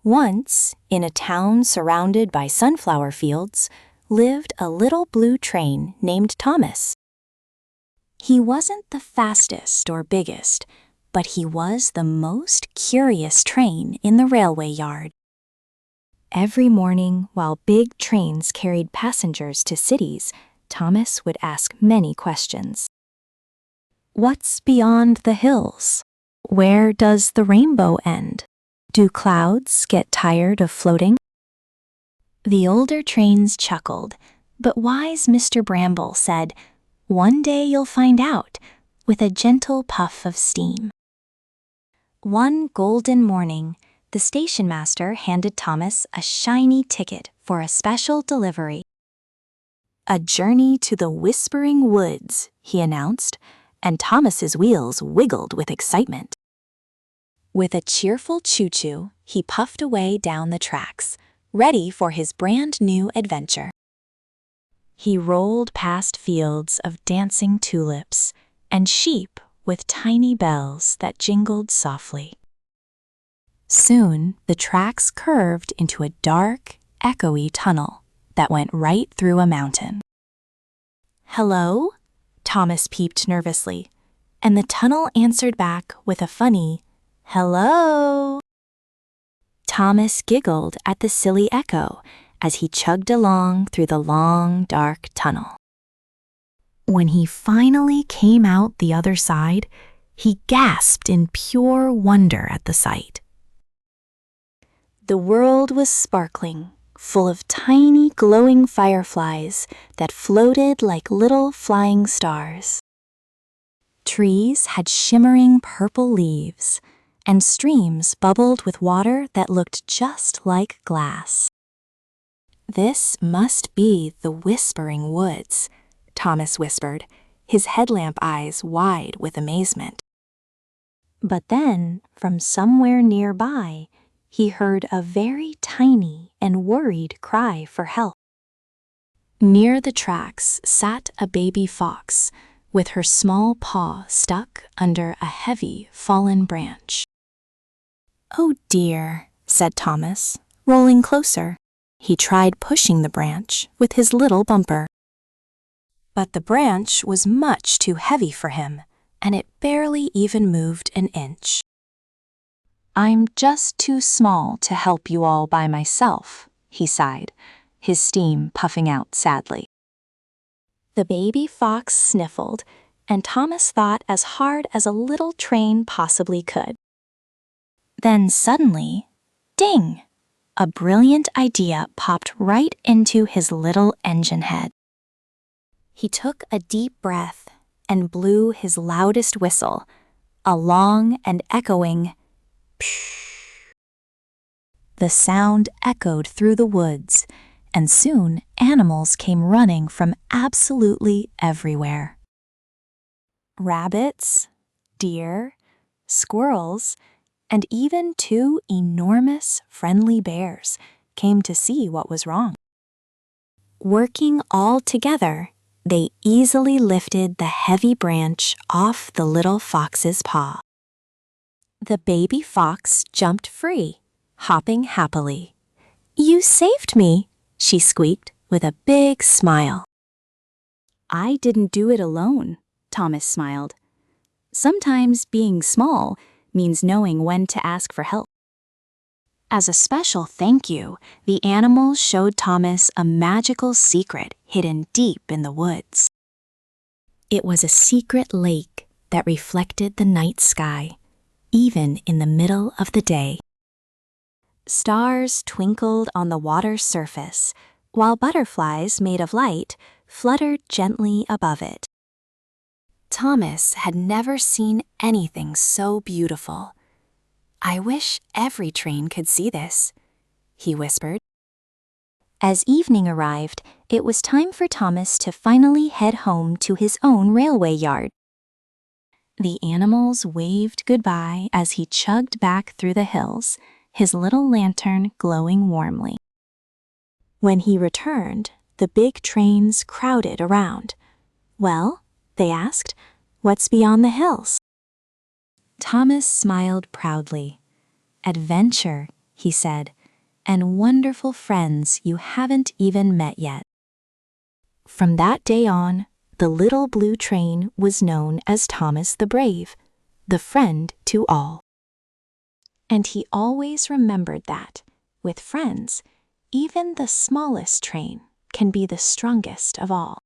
Once, in a town surrounded by sunflower fields, lived a little blue train named Thomas. He wasn't the fastest or biggest, but he was the most curious train in the railway yard. Every morning, while big trains carried passengers to cities, Thomas would ask many questions. What's beyond the hills? Where does the rainbow end? Do clouds get tired of floating? The older trains chuckled, but wise Mr. Bramble said, "One day you'll find out," with a gentle puff of steam. One golden morning, the station master handed Thomas a shiny ticket for a special delivery. "A journey to the Whispering Woods," he announced, and Thomas's wheels wiggled with excitement. With a cheerful choo-choo, he puffed away down the tracks, ready for his brand-new adventure. He rolled past fields of dancing tulips and sheep with tiny bells that jingled softly. Soon, the tracks curved into a dark, echoey tunnel that went right through a mountain. "Hello?" Thomas peeped nervously, and the tunnel answered back with a funny, "Hello." Thomas giggled at the silly echo as he chugged along through the long, dark tunnel. When he finally came out the other side, he gasped in pure wonder at the sight. The world was sparkling, full of tiny glowing fireflies that floated like little flying stars. Trees had shimmering purple leaves, and streams bubbled with water that looked just like glass. "This must be the Whispering Woods," Thomas whispered, his headlamp eyes wide with amazement. But then, from somewhere nearby, he heard a very tiny and worried cry for help. Near the tracks sat a baby fox, with her small paw stuck under a heavy fallen branch. "Oh dear," said Thomas, rolling closer. He tried pushing the branch with his little bumper. But the branch was much too heavy for him, and it barely even moved an inch. "I'm just too small to help you all by myself," he sighed, his steam puffing out sadly. The baby fox sniffled, and Thomas thought as hard as a little train possibly could. Then suddenly, ding! A brilliant idea popped right into his little engine head. He took a deep breath and blew his loudest whistle, a long and echoing psh. The sound echoed through the woods, and soon animals came running from absolutely everywhere. Rabbits, deer, squirrels, and even 2 enormous, friendly bears came to see what was wrong. Working all together, they easily lifted the heavy branch off the little fox's paw. The baby fox jumped free, hopping happily. "You saved me," she squeaked with a big smile. "I didn't do it alone," Thomas smiled. "Sometimes being small means knowing when to ask for help." As a special thank you, the animals showed Thomas a magical secret hidden deep in the woods. It was a secret lake that reflected the night sky, even in the middle of the day. Stars twinkled on the water's surface, while butterflies made of light fluttered gently above it. Thomas had never seen anything so beautiful. "I wish every train could see this," he whispered. As evening arrived, it was time for Thomas to finally head home to his own railway yard. The animals waved goodbye as he chugged back through the hills, his little lantern glowing warmly. When he returned, the big trains crowded around. "Well," they asked, "what's beyond the hills?" Thomas smiled proudly. "Adventure," he said, and wonderful friends you haven't even met yet. From that day on, the little blue train was known as Thomas the Brave, the friend to all. And he always remembered that, with friends, even the smallest train can be the strongest of all.